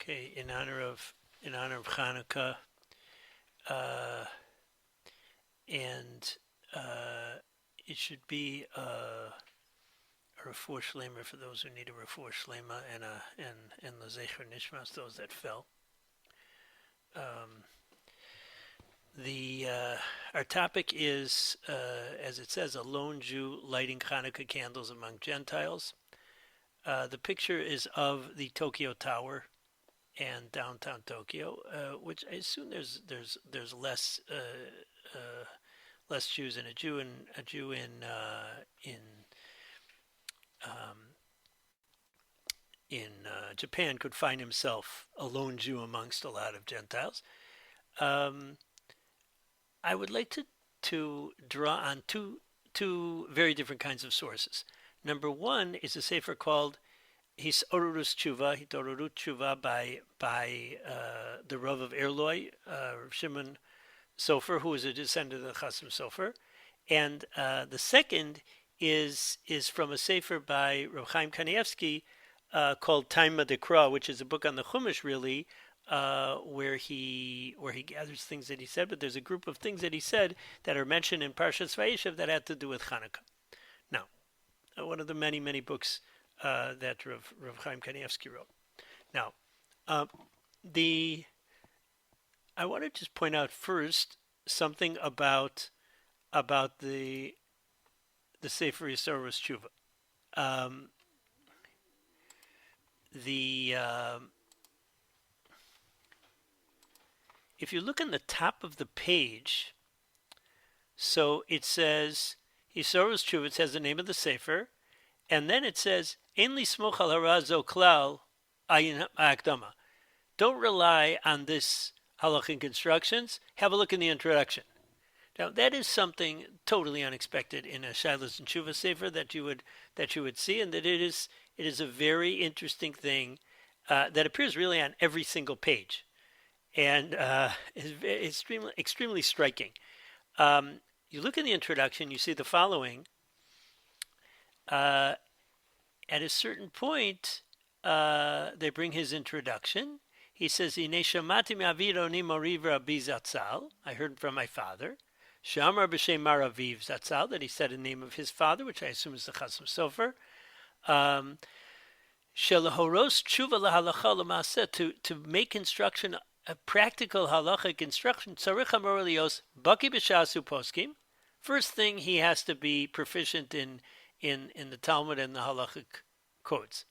Okay, in honor of Chanuka, uh, and it should be a refuah shlema for those who need a refuah shlema, and lezecher nishmas, those that fell. Um, the Our topic is, as it says, a lone Jew lighting Hanukkah candles among Gentiles. The picture is of the Tokyo Tower and downtown Tokyo, which I assume there's less Jews, and a Jew um, in Japan could find himself a lone Jew amongst a lot of Gentiles. Um, I would like to draw on two very different kinds of sources. Number one is a sefer called Hisorurus Tshuva by the Rav of Erloi, Shimon Sofer, who is a descendant of the Chasim Sofer, and the second is from a sefer by Rav Chaim Kanievsky called Taima Dekra, which is a book on the Chumash, really, where he gathers things that he said. But there's a group of things that he said that are mentioned in Parshas Vayeshev that had to do with Hanukkah. Now, one of the many books that Rav Chaim Kanievsky wrote. Now, I want to just point out first something about the Sefer Yisroel's Tshuva. If you look on the top of the page, so it says Yisroel's Tshuva. It says the name of the Sefer, and then it says Ein lismoch al harazo klal ayin akdama. Don't rely on this halachic instructions. Have a look in the introduction. Now that is something totally unexpected in a Shilas and Tshuva sefer that you would see, and that it is a very interesting thing that appears really on every single page, and is extremely striking. You look in the introduction, you see the following. At a certain point, they bring his introduction. He says, "Ine shamati me'avironi moriv Rabbi Zatzal." I heard from my father. Shamar b'shem Maraviv Zatzal, that he said the name of his father, which I assume is the Chasim Sofer. Shelahoros tshuva lahalacha l'maaseh, to make instruction, a practical halachic instruction. Tzarich hamor lios baki b'shasu poskim. First thing, he has to be proficient in the Talmud and the halachic codes.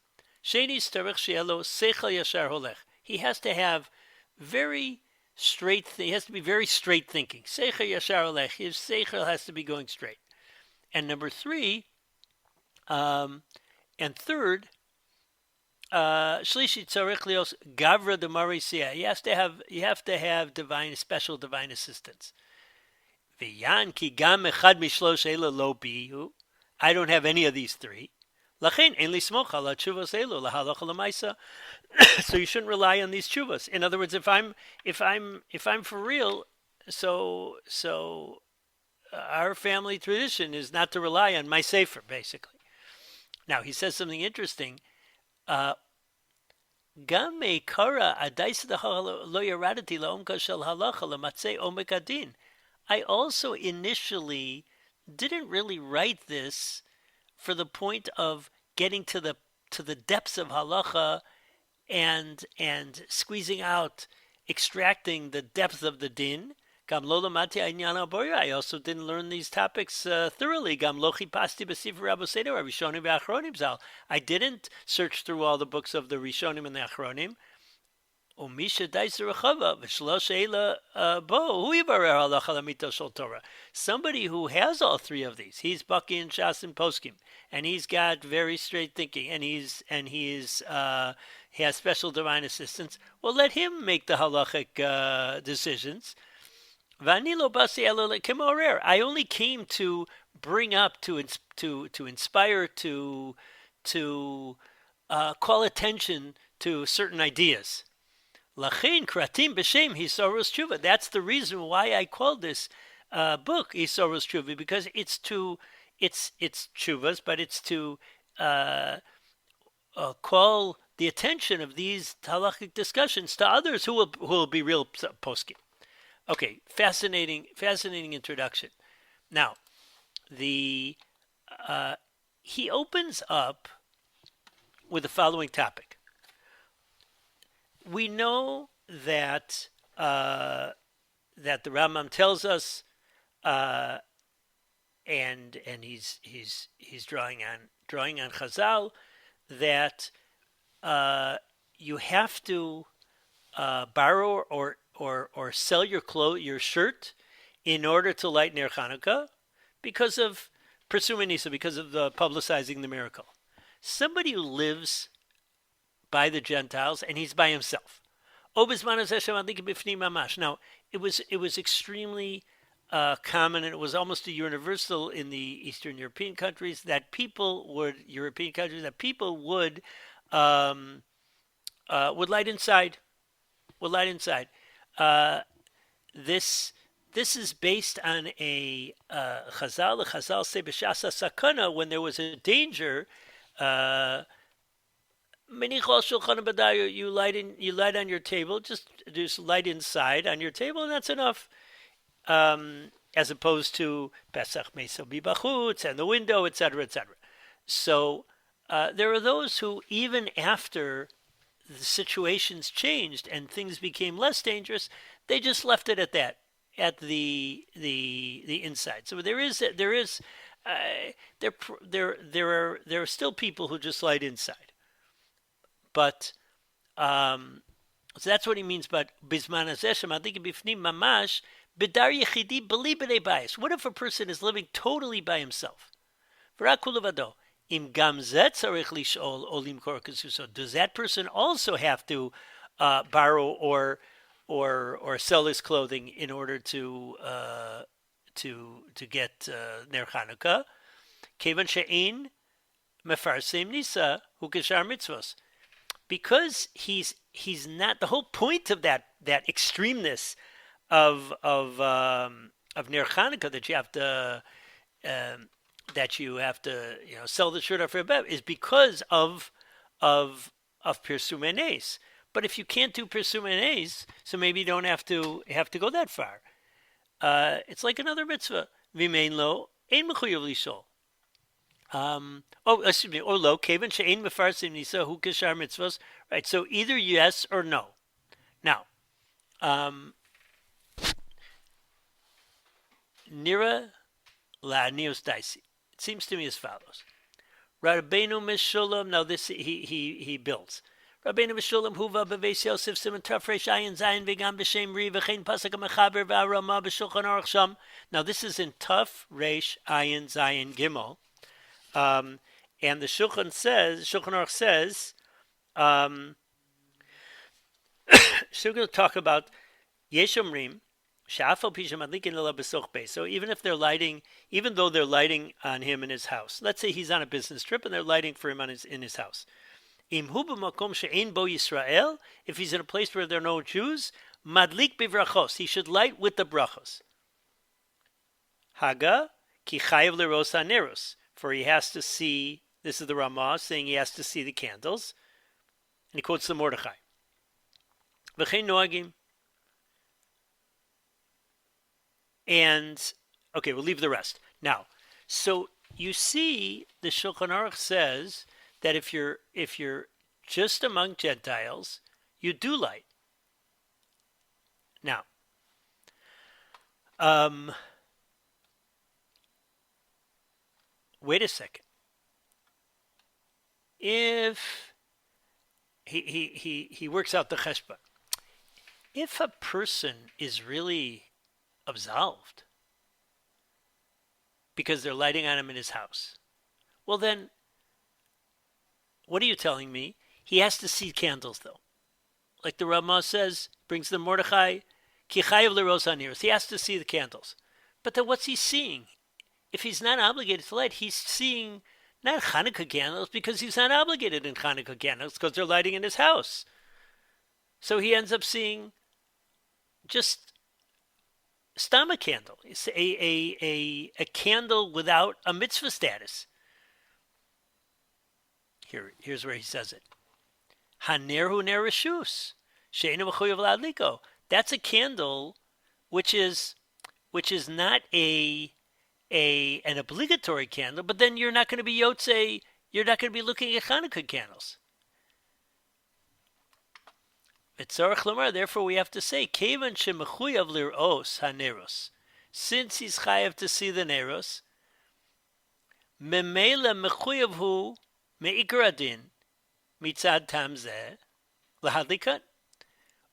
Sheni tzarich she'elo seichel yashar holech. He has to have very straight. He has to be very straight thinking. Seichel yashar holech. His seichel has to be going straight. And number three, and third, shlishi tzarich lios gavra demarisia. You have to have special divine assistance. V'yan ki gam echad mishlosh ela lo bihu. I don't have any of these three. Lachein ein lismoch al tshuvos elu lahalacha lemaisa. So you shouldn't rely on these tshuvos. In other words, if I'm for real, so our family tradition is not to rely on my sefer, basically. Now he says something interesting. Gam meikara adais lo yaradati laomka shel halacha lematzei omek adin. I also initially didn't really write this for the point of getting to the depths of halacha and squeezing out, extracting the depth of the din. Gam lo lamati inyan haboria. I also didn't learn these topics thoroughly. Gam lo chipasti b'sifrei Rabbeinu Rishonim v'Achronim zal. I didn't search through all the books of the Rishonim and the Achronim. Somebody who has all three of these, he's Baki and Shas and Poskim, and he's got very straight thinking, and he has special divine assistance. Well, let him make the halachic decisions. I only came to bring up, to inspire, to call attention to certain ideas. Lachein kratim b'shem Hisorus Tshuva. That's the reason why I called this book Hisorus Tshuva, because it's tshuvas, but it's to call the attention of these halachic discussions to others who will be real poskim. Okay, fascinating introduction. Now, the he opens up with the following topic. We know that that the Rambam tells us, and he's drawing on Chazal, that you have to borrow or sell your shirt in order to light Ner Chanuka because of Persumanisa, because of the publicizing the miracle. Somebody who lives by the Gentiles and he's by himself. Now, it was extremely common, and it was almost a universal in the Eastern European countries that people would light inside. This is based on a Chazal. The Chazal say b'shasa sakana, when there was a danger. You light on your table. Just light inside on your table, and that's enough. As opposed to Pesach Mesa Bibachutz and the window, etc., etc. So there are those who, even after the situations changed and things became less dangerous, they just left it at that, at the inside. So there are still people who just light inside. But so that's what he means. But bisman hazeh shemadik bifnim mamash b'dar yechidi b'li b'nei bayis. What if a person is living totally by himself? V'rak hu levado. Im gam zeh tzarich lishol o limkor kesuso. Does that person also have to borrow or sell his clothing in order to get ner Chanukah? Kevan she'ein mefarsim nisa hu keshar mitzvos. Because he's not, the whole point of that extremeness of ner Chanukah, that you have to sell the shirt off your back, is because of persumenes. But if you can't do persumenes, so maybe you don't have to go that far. It's like another mitzvah. V'mein lo ein mechuyev lishol. Excuse me, or lo, kevan she'ein mefarsim nisa hu keshar mitzvos. Right, so either yes or no. Now, nira la'anios daisi. It seems to me as follows. Rabbeinu Meshulam. Now this he builds. Rabbeinu Meshulam huva beveis Yosef siman tafresh ayin zayin v'gam b'shem ri v'chein pasuk mechaber v'arama b'shulchan aruch sham. Now this is in Taf Reish Ayin Zayin Gimel. And the Shulchan Aruch says, so we're going to talk about Yeshomrim, Sha'afal Pisham Adlikin Ela B'soch Beis. So even though they're lighting on him in his house, let's say he's on a business trip and they're lighting for him in his house. Im hu b'makom she'ein bo Yisrael, if he's in a place where there are no Jews, Madlik Bivrachos, he should light with the brachos. Haga ki chayav leros haneros. For he has to see, this is the Ramah saying he has to see the candles. And he quotes the Mordechai. V'chein noagim. And, okay, we'll leave the rest. Now, so you see the Shulchan Aruch says that if you're just among Gentiles, you do light. Now, wait a second. If he works out the cheshbon, if a person is really absolved because they're lighting on him in his house, well then, what are you telling me? He has to see candles though. Like the Ramah says, brings the Mordechai, ki chayav leros haneros. He has to see the candles. But then what's he seeing? If he's not obligated to light, he's seeing not Hanukkah candles because he's not obligated in Hanukkah candles because they're lighting in his house. So he ends up seeing just stama candle. It's a candle without a mitzvah status. Here's where he says it. Hanerhu ner reshus. She'enu mechuyev ladliko. That's a candle which is not an obligatory candle, but then you're not going to be yotze, you're not going to be looking at Chanuka candles. Therefore we have to say, Kevan shemechuyav lir'os haneros. Since he's chayav to see the neros, memela mechuyav hu me'ikar adin mitzad tam zeh lahadlikat.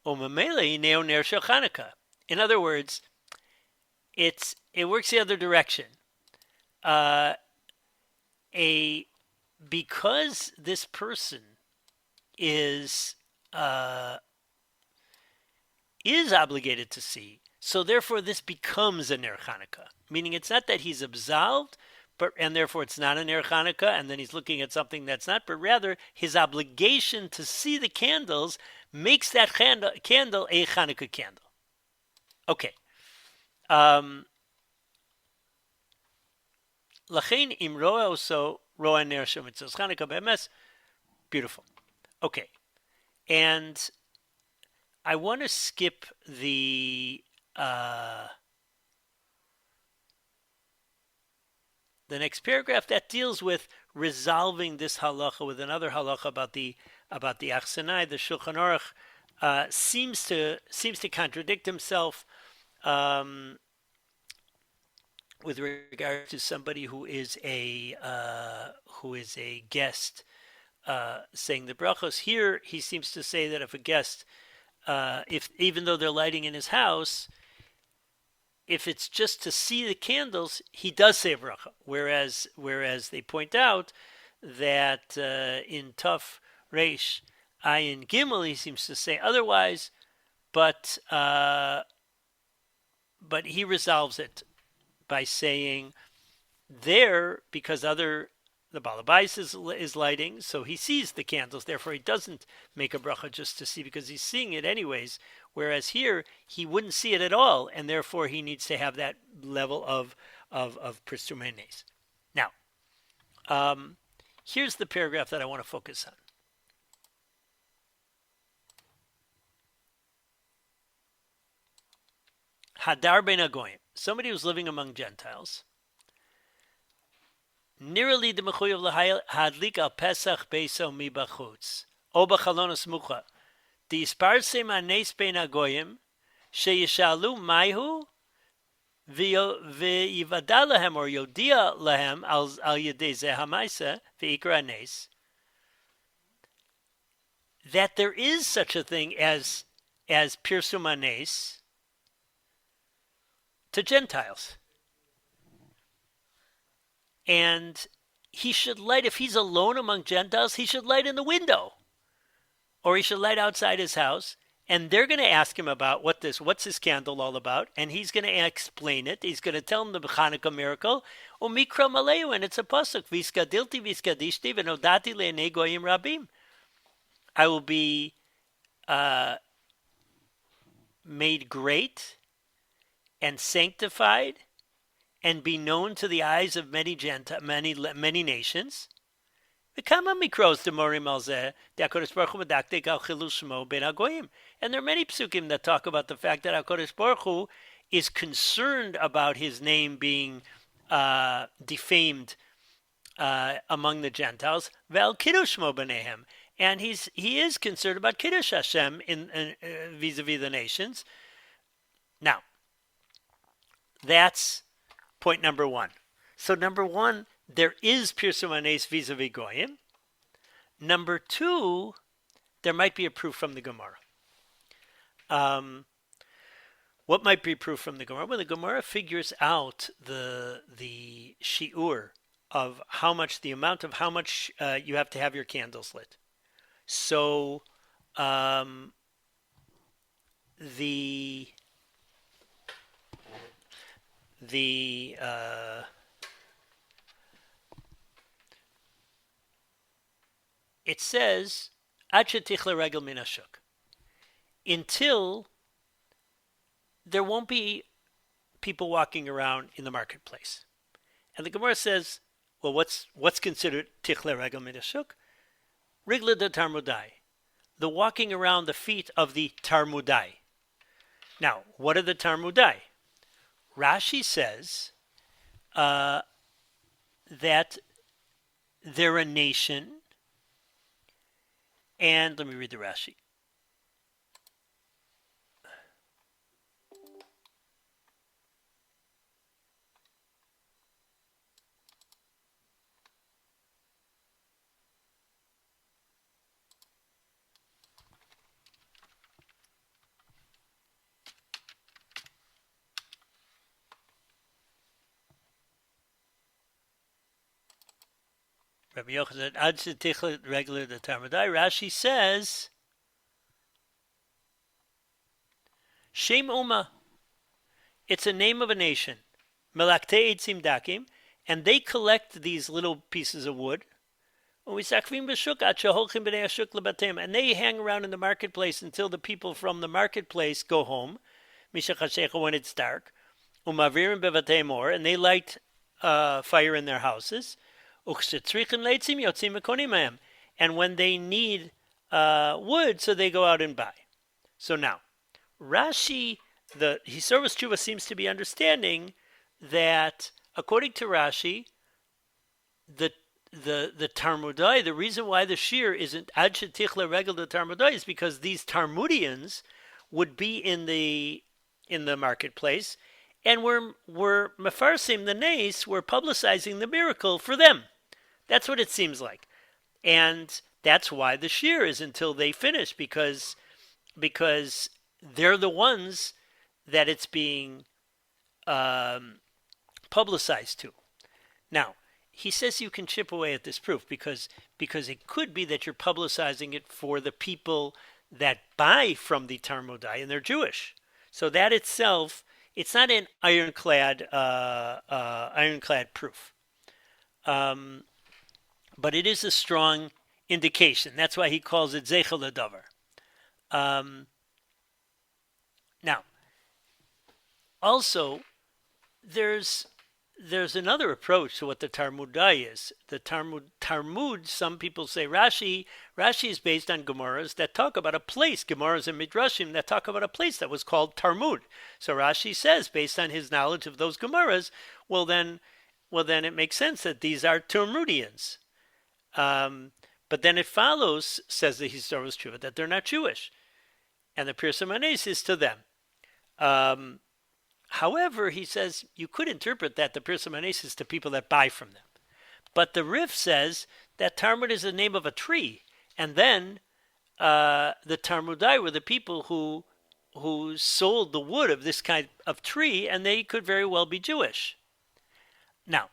O memela hineo ner shel Chanuka. In other words, it works the other direction. Because this person is obligated to see, so therefore this becomes a ner Chanukah. Meaning it's not that he's absolved, and therefore it's not a ner Chanukah, and then he's looking at something that's not, but rather his obligation to see the candles makes that candle a Chanukah candle. Okay. Lachein im roa also roa ner shemitzos Chanukah be'emes. Beautiful. Okay. And I want to skip the next paragraph that deals with resolving this halacha with another halacha about the Achsanai. The Shulchan Aruch seems to contradict himself with regard to somebody who is a guest saying the brachos. Here he seems to say that if a guest, if even though they're lighting in his house, if it's just to see the candles, he does say a bracha. Whereas they point out that in Tuf Reish Ayin Gimel he seems to say otherwise, but he resolves it by saying there, because the Balabais is lighting, so he sees the candles, therefore he doesn't make a bracha just to see because he's seeing it anyways, whereas here he wouldn't see it at all, and therefore he needs to have that level of Persumenes. Now, here's the paragraph that I want to focus on. Hadar ben Agoyim, somebody who's living among Gentiles. Nirali de mechuyev hadlik al Pesach beiso mi bachutz o b'chalon smucha disparsem anes ben Agoyim sheyishalu maihu v'yivada lahem or yodia lahem al yedei zeh hamaisa v'ikra anes, that there is such a thing as pirsum anes to Gentiles. And he should light, if he's alone among Gentiles, he should light in the window. Or he should light outside his house. And they're going to ask him about what's this candle all about? And he's going to explain it. He's going to tell them the Chanuka miracle. Umikra maleu, and it's a pasuk. Viskadilti viskadishti v'nodati le'nei goyim rabim. I will be made great and sanctified and be known to the eyes of many nations. And there are many psukim that talk about the fact that HaKadosh Baruch Hu is concerned about his name being defamed among the Gentiles. And he is concerned about Kiddush Hashem vis-a-vis the nations. Now, that's point number one. So number one, there is Pirsum Anes vis-a-vis Goyim. Number two, there might be a proof from the Gemara. What might be proof from the Gemara? When the Gemara figures out the shiur of the amount of how much you have to have your candles lit. So it says until there won't be people walking around in the marketplace. And the Gemara says, well, what's considered tichle regel min hashuk? Rigla de tarmudai. the walking around the feet of the Tarmudai. Now, what are the Tarmudai? Rashi says that they're a nation, and let me read the Rashi. Rabbi Yochanan, Ad Shetichlet regular the Tarmudai. Rashi says, Shem Uma. It's a name of a nation. Melakte Eitzim Dakim, and they collect these little pieces of wood. And they hang around in the marketplace until the people from the marketplace go home, when it's dark. And they light fire in their houses. And when they need wood, so they go out and buy. So now, Rashi, the Hisoros Tshuva seems to be understanding that, according to Rashi, the Tarmudai, the reason why the shir isn't Ad Shetichla Regel the Tarmudai is because these Tarmudians would be in the marketplace, and we're mefarsim the nes, we're publicizing the miracle for them. That's what it seems like, and that's why the shir is until they finish, because they're the ones that it's being publicized to. Now, he says you can chip away at this proof because it could be that you're publicizing it for the people that buy from the Tarmudai, and they're Jewish. So that itself, it's not an ironclad proof, but it is a strong indication. That's why he calls it Zeichel Ladavar. Now, also, there's another approach to what the Tarmudai is. The Talmud, some people say Rashi is based on Gemaras that talk about a place, Gemaras and Midrashim that talk about a place that was called Talmud. So Rashi says, based on his knowledge of those Gemaras, well then it makes sense that these are Talmudians. But then it follows, says the Hisoros Tshuva, that they're not Jewish. And the Pirsei Manes is to them. However, he says you could interpret that the Pirsei Manes is to people that buy from them. But the Rif says that Talmud is the name of a tree. And then the Tarmudai were the people who sold the wood of this kind of tree, and they could very well be Jewish. Now,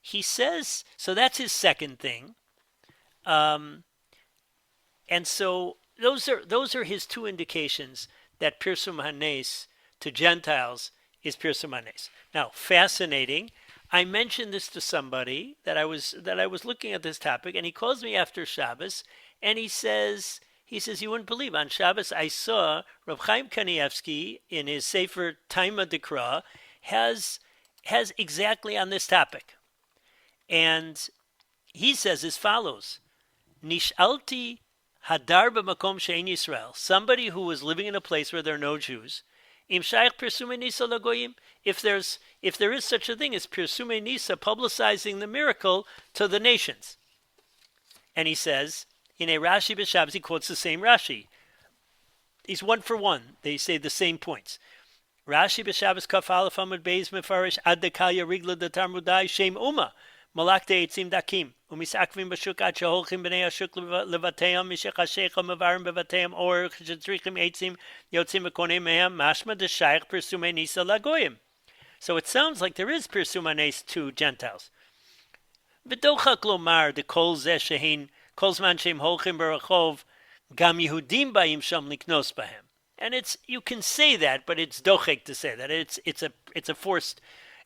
he says, so that's his second thing. And so those are his two indications that Pirsei Manes to Gentiles is Pirsei Manes. Now, fascinating. I mentioned this to somebody that I was looking at this topic, and he calls me after Shabbos, and he says you wouldn't believe, on Shabbos I saw Rav Chaim Kanievsky in his Sefer Taima Dekra has exactly on this topic, and he says as follows: Nishalti hadar b'makom she'ein Yisrael, somebody who was living in a place where there are no Jews. If there is such a thing as Pirsume Nisa, publicizing the miracle to the nations. And he says, in a Rashi b'Shabbos, he quotes the same Rashi. He's one for one. They say the same points. Rashi b'Shabbos kaf aleph amud beis mefarish ad dekalya rigla de Tarmudai shem uma malakte etzim dakim umisakvim b'shuk ad sheholchim b'nei hashuk levateim mishechashecha mevarim bevateim or shetzrichim etzim yotzim v'konei mehem mashma d'shayich Pirsume Nisa lagoyim. So it sounds like there is Pirsei Manes to Gentiles. V'dochak lomar de kol zeh shehin kol zman shem holchim berachov gam Yehudim ba'im sham liknos bahem. And you can say that, but it's dochek to say that. It's a forced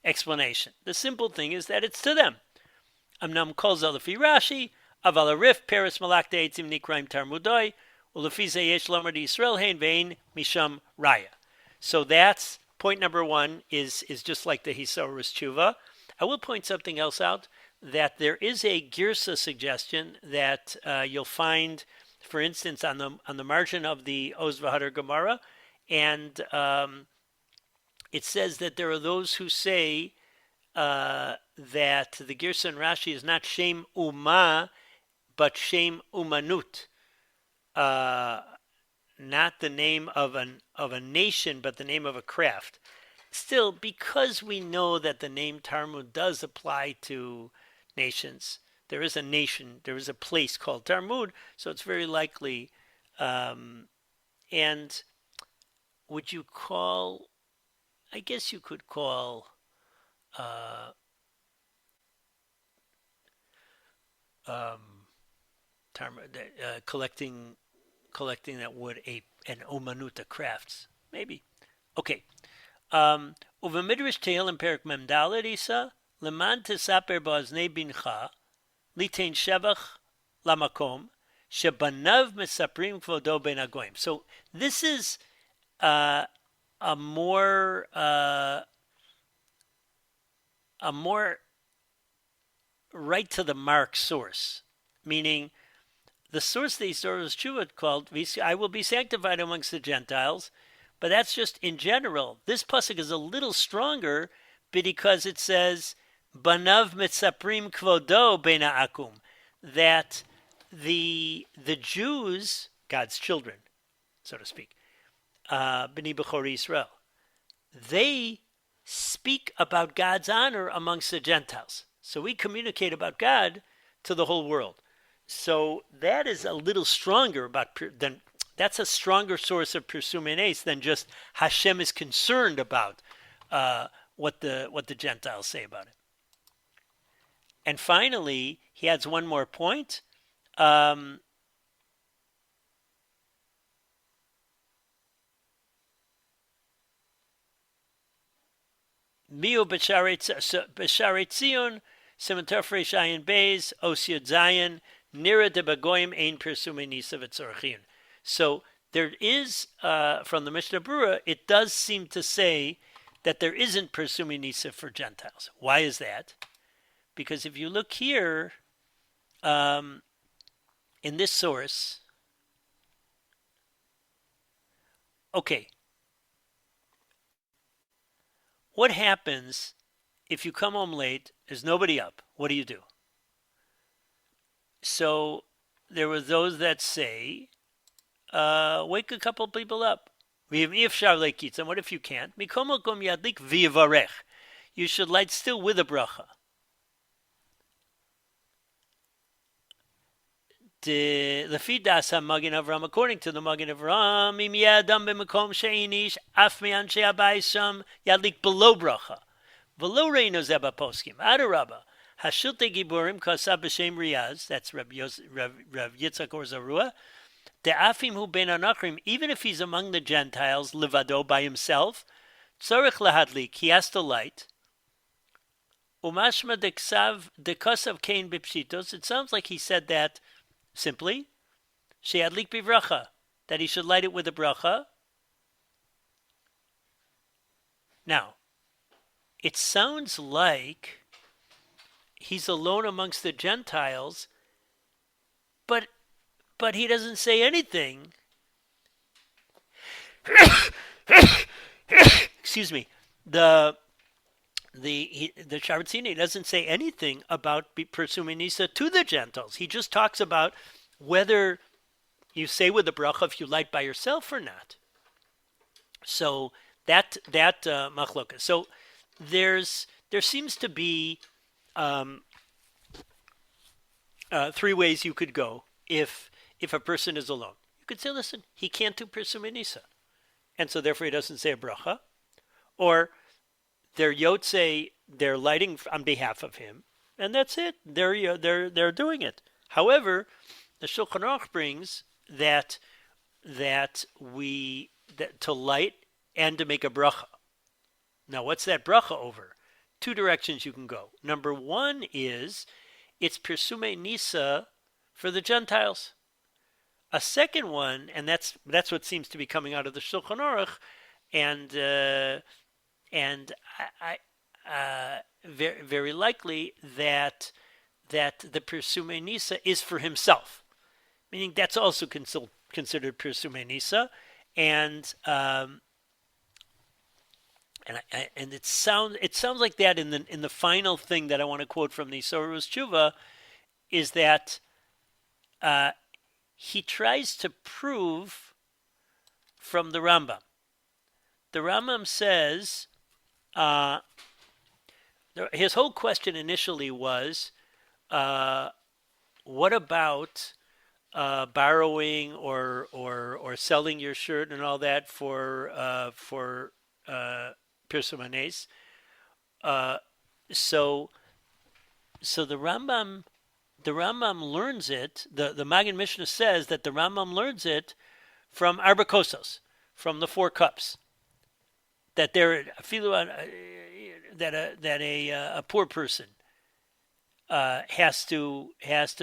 explanation. The simple thing is that it's to them. Amnam kol zeh lefi Rashi aval arif peres malakte etzim nikraim Tarmudai ulefi zeh yesh lomer Yisrael hein vein misham raya. So that's point number one is just like the Hisoros Tshuva. I will point something else out, that there is a Girsa suggestion that you'll find for instance, on the margin of the Oz V'Hadar Gemara, and it says that there are those who say that the Girsa Rashi is not Shem Uma, but Shem Umanut. Not the name of a nation, but the name of a craft. Still, because we know that the name Talmud does apply to nations, there is a nation, there is a place called Talmud, so it's very likely. And would you call? I guess you could call collecting that wood an omanuta crafts, maybe. Okay. Uvamidrash Teil in Perik Mem Dalet Isa Leman Tisaper Boaznei Bincha Litain Shevach Lamakom Shebanav Mesaprim Kvodo Ben Agoyim. So this is a more right to the mark source, meaning the source that Yisroel's Tshuva called, I will be sanctified amongst the Gentiles, but that's just in general. This pasuk is a little stronger because it says, Banav mitzaprim kvodo beina akum, that the Jews, God's children, so to speak, B'nai B'chor Yisrael, they speak about God's honor amongst the Gentiles. So we communicate about God to the whole world. So that is a little stronger that's a stronger source of Persumenes than just Hashem is concerned about what the Gentiles say about it. And finally, he adds one more point. Miu B'Sharei Tzion, Siman Fresh Ayin Beis, Osiot Zion, Nira de Bagoyim Ein Persume Nisa V'Tzorchin. So there is, from the Mishnah Brura, it does seem to say that there isn't Persume Nisa for Gentiles. Why is that? Because if you look here, in this source, okay, what happens if you come home late, there's nobody up? What do you do? So there were those that say, wake a couple people up. And what if you can't? You should light still with a bracha. According to the Magen Avram, yadlik below bracha. V'lo reinu zeba poskim. Adarabba. Hashulte giburim kasab b'shem Riyaz. That's Rav Yitzchak or Zarua. De'afim hu ben anachrim. Even if he's among the Gentiles, levado by himself, tzorich lahadlik. He has to light. Umashma dekasav kein b'pshitos. It sounds like he said that simply. She'adlik b'vracha. That he should light it with a bracha. Now, it sounds like he's alone amongst the Gentiles, but he doesn't say anything. Excuse me. The Sharatzini doesn't say anything about pursuing Nisa to the Gentiles. He just talks about whether you say with the bracha if you light by yourself or not. So that machloka. So there seems to be three ways you could go if a person is alone. You could say, listen, he can't do Persume Nisa, and so therefore he doesn't say a bracha, or they're yotze, they're lighting on behalf of him, and that's it. They're doing it. However, the Shulchan Aruch brings that to light and to make a bracha. Now, what's that bracha over? Two directions you can go. Number one is it's Persume Nisa for the Gentiles. A second one, and that's what seems to be coming out of the Shulchan Aruch, and I very, very likely that the Persume Nisa is for himself. meaning that's also considered Pirsume Nisa, and and it sounds like that in the final thing that I want to quote from the Sorus Tshuva is that uh, he tries to prove from the Rambam. The Rambam says his whole question initially was, what about borrowing or selling your shirt and all that for Pirsumanes? Uh, so so the Rambam learns it. The Maggid Mishnah says that the Rambam learns it from Arba Kosos, from the four cups. That there, that a poor person has to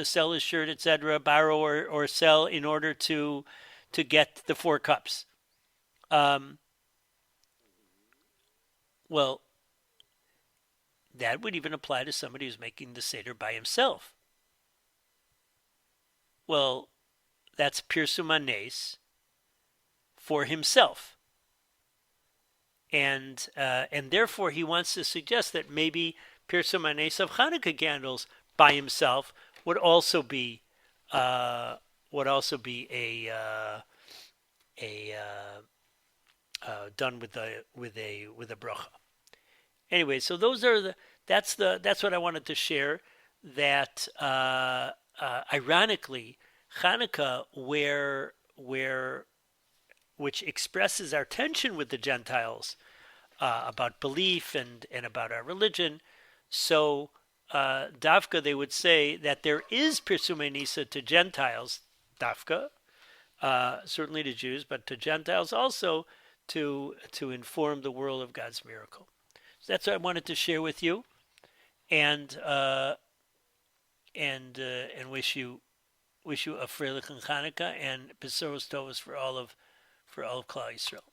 sell his shirt, etc., borrow or sell in order to get the four cups. Well, that would even apply to somebody who's making the seder by himself. Well, that's pirsumanes for himself, and therefore he wants to suggest that maybe pirsumanes of Hanukkah candles by himself would also be a done with a bracha. Anyway, so that's what I wanted to share. That ironically, Chanukah, which expresses our tension with the Gentiles about belief and about our religion, so Dafka, they would say that there is Pirsume Nisa to Gentiles, Dafka, certainly to Jews, but to Gentiles also, to inform the world of God's miracle. So that's what I wanted to share with you, and wish you a Freilich and Chanukah and Besoros Tovos for all of Klal Yisrael.